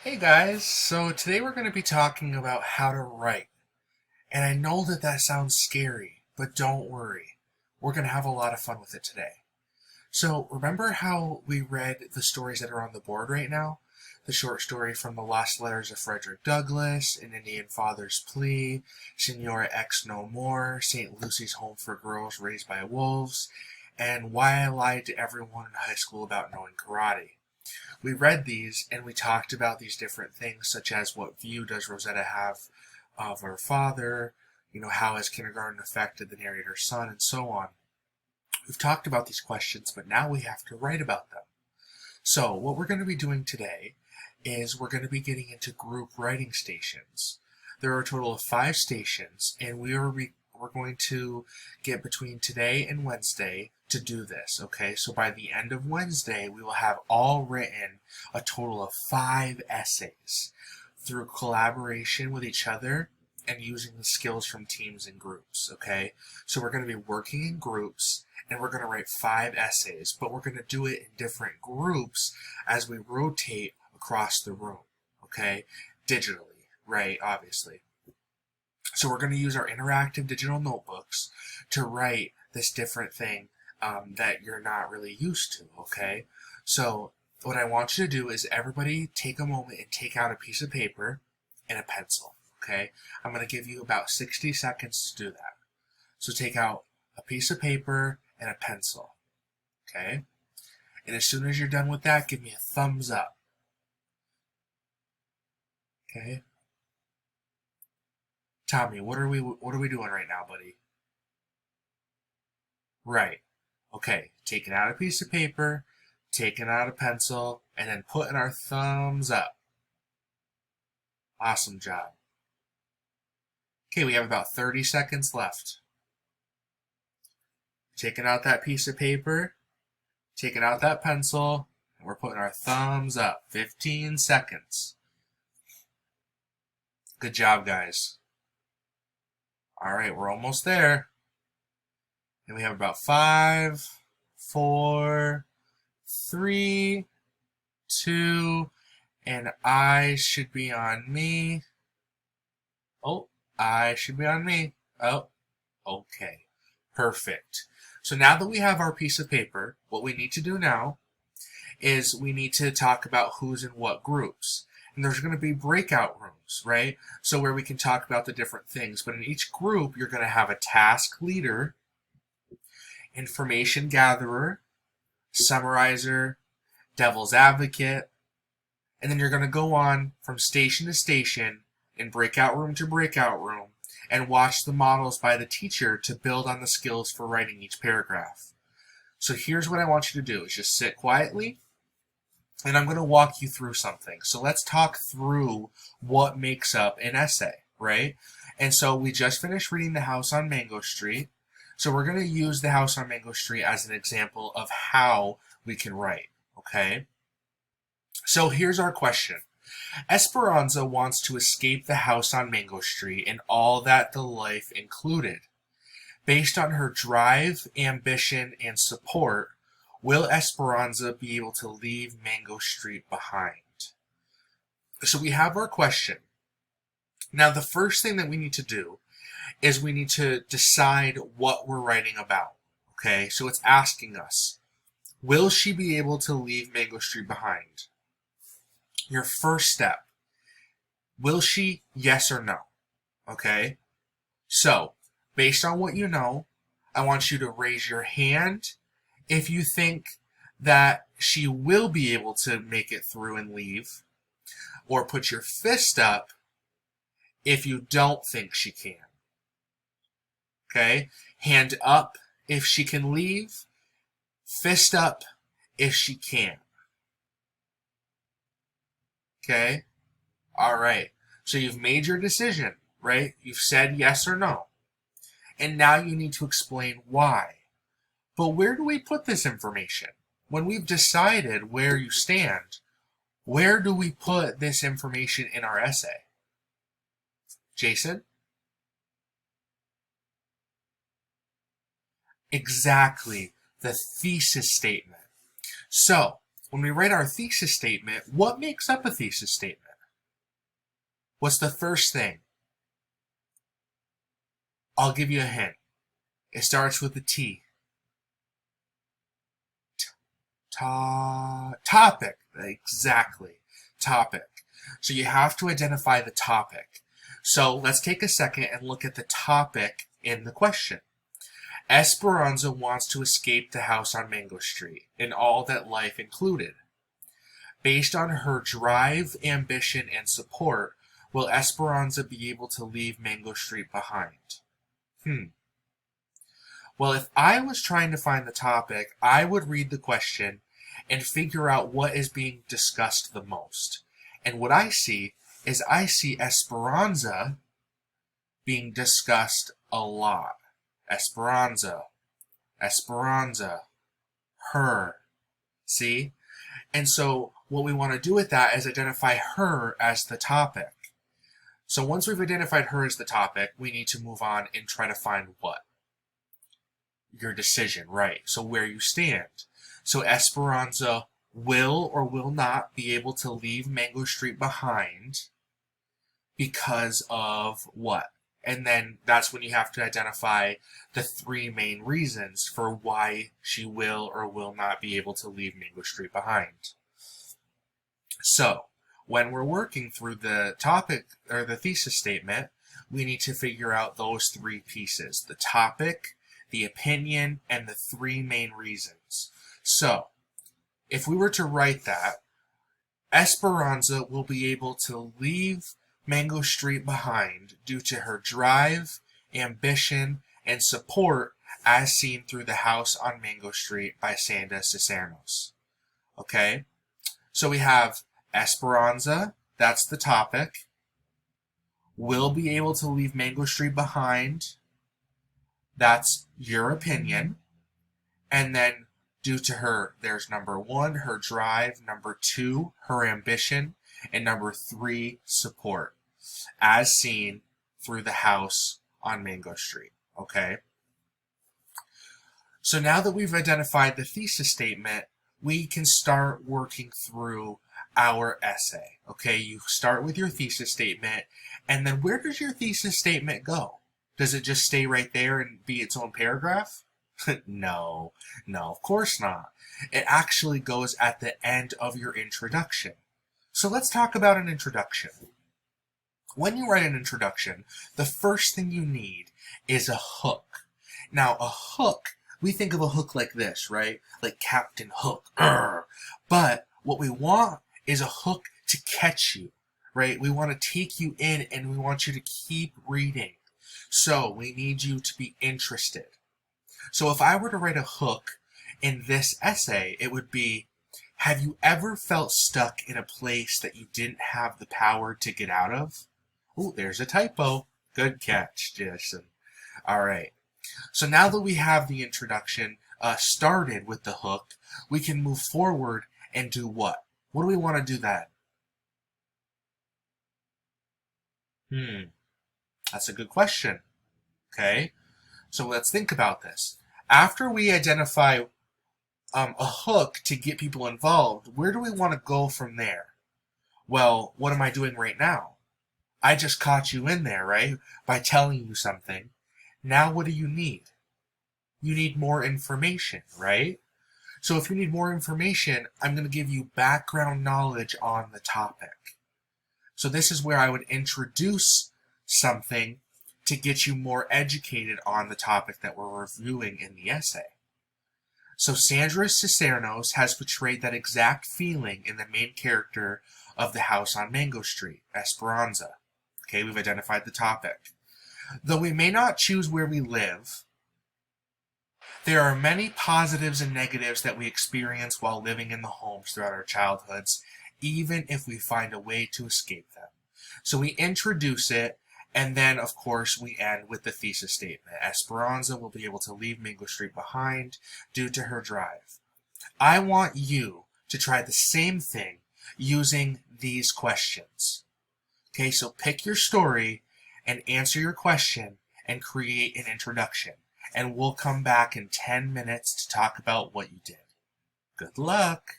Hey guys, so today we're going to be talking about how to write. And I know that that sounds scary, but don't worry. We're going to have a lot of fun with it today. So, remember how we read the stories that are on the board right now? The short story from The Lost Letters of Frederick Douglass, An Indian Father's Plea, Senora X No More, St. Lucy's Home for Girls Raised by Wolves, and Why I Lied to Everyone in High School About Knowing Karate. We read these and we talked about these different things, such as what view does Rosetta have of her father, how has kindergarten affected the narrator's son, and so on. We've talked about these questions, but now we have to write about them. So, what we're going to be doing today is we're going to be getting into group writing stations. There are a total of 5 stations, and we're going to get between today and Wednesday to do this, okay? So by the end of Wednesday, we will have all written a total of 5 essays through collaboration with each other and using the skills from teams and groups, okay? So we're going to be working in groups and we're going to write 5 essays, but we're going to do it in different groups as we rotate across the room, okay? Digitally, right? Obviously. So we're going to use our interactive digital notebooks to write this different thing that you're not really used to, okay? So what I want you to do is everybody take a moment and take out a piece of paper and a pencil, okay? I'm going to give you about 60 seconds to do that. So take out a piece of paper and a pencil, okay? And as soon as you're done with that, give me a thumbs up, okay? Tommy, what are we doing right now, buddy? Right. Okay, taking out a piece of paper, taking out a pencil, and then putting our thumbs up. Awesome job. Okay, we have about 30 seconds left. Taking out that piece of paper, taking out that pencil, and we're putting our thumbs up. 15 seconds. Good job, guys. All right, we're almost there. And we have about 5, 4, 3, 2, and eyes should be on me. Oh, eyes should be on me. Oh, okay. Perfect. So now that we have our piece of paper, what we need to do now is we need to talk about who's in what groups. And there's going to be breakout rooms, right? So where we can talk about the different things. But in each group, you're going to have a task leader, information gatherer, summarizer, devil's advocate, and then you're going to go on from station to station in breakout room to breakout room and watch the models by the teacher to build on the skills for writing each paragraph. So here's what I want you to do is just sit quietly and I'm going to walk you through something. So let's talk through what makes up an essay, right? And so we just finished reading The House on Mango Street. So we're going to use The House on Mango Street as an example of how we can write, okay? So here's our question. Esperanza wants to escape the house on Mango Street and all that the life included. Based on her drive, ambition, and support, will Esperanza be able to leave Mango Street behind? So we have our question. Now the first thing that we need to do is we need to decide what we're writing about. Okay, so it's asking us, will she be able to leave Mango Street behind? Your first step. Will she? Yes or no? Okay? So, based on what you know, I want you to raise your hand if you think that she will be able to make it through and leave, or put your fist up if you don't think she can. Okay? Hand up if she can leave, fist up if she can. Okay? All right. So you've made your decision, right? You've said yes or no. And now you need to explain why. But where do we put this information? When we've decided where you stand, where do we put this information in our essay? Jason? Exactly. The thesis statement. So, when we write our thesis statement, what makes up a thesis statement? What's the first thing? I'll give you a hint. It starts with a T. Topic. Exactly. Topic. So you have to identify the topic. So let's take a second and look at the topic in the question. Esperanza wants to escape the house on Mango Street and all that life included. Based on her drive, ambition, and support, will Esperanza be able to leave Mango Street behind? Well, if I was trying to find the topic, I would read the question and figure out what is being discussed the most. And what I see is Esperanza being discussed a lot. Esperanza, her. See? And so what we want to do with that is identify her as the topic. So once we've identified her as the topic, we need to move on and try to find what? Your decision, right? So where you stand. So Esperanza will or will not be able to leave Mango Street behind because of what? And then that's when you have to identify the three main reasons for why she will or will not be able to leave Mango Street behind. So, when we're working through the topic or the thesis statement, we need to figure out those three pieces: the topic, the opinion, and the three main reasons. So, if we were to write that, Esperanza will be able to leave Mango Street behind due to her drive, ambition, and support as seen through The House on Mango Street by Sandra Cisneros. Okay? So we have Esperanza, that's the topic, will be able to leave Mango Street behind, that's your opinion, and then due to her, there's number 1, her drive, number 2, her ambition, and number 3, support, as seen through The House on Mango Street. Okay? So now that we've identified the thesis statement, we can start working through our essay. Okay, you start with your thesis statement, and then where does your thesis statement go? Does it just stay right there and be its own paragraph? No, of course not. It actually goes at the end of your introduction. So let's talk about an introduction. When you write an introduction, the first thing you need is a hook. Now, a hook, we think of a hook like this, right? Like Captain Hook. But what we want is a hook to catch you, right? We want to take you in and we want you to keep reading. So we need you to be interested. So if I were to write a hook in this essay, it would be, have you ever felt stuck in a place that you didn't have the power to get out of? Ooh, there's a typo. Good catch, Jason. All right. So now that we have the introduction started with the hook, we can move forward and do what? What do we want to do then? That's a good question. Okay. So let's think about this. After we identify a hook to get people involved, where do we want to go from there? Well, what am I doing right now? I just caught you in there, right? By telling you something. Now what do you need? You need more information, right? So if you need more information, I'm going to give you background knowledge on the topic. So this is where I would introduce something to get you more educated on the topic that we're reviewing in the essay. So Sandra Cisneros has portrayed that exact feeling in the main character of The House on Mango Street, Esperanza. Okay, we've identified the topic. Though we may not choose where we live, there are many positives and negatives that we experience while living in the homes throughout our childhoods, even if we find a way to escape them. So we introduce it, and then, of course, we end with the thesis statement. Esperanza will be able to leave Mango Street behind due to her drive. I want you to try the same thing using these questions. Okay, so pick your story and answer your question and create an introduction. And we'll come back in 10 minutes to talk about what you did. Good luck!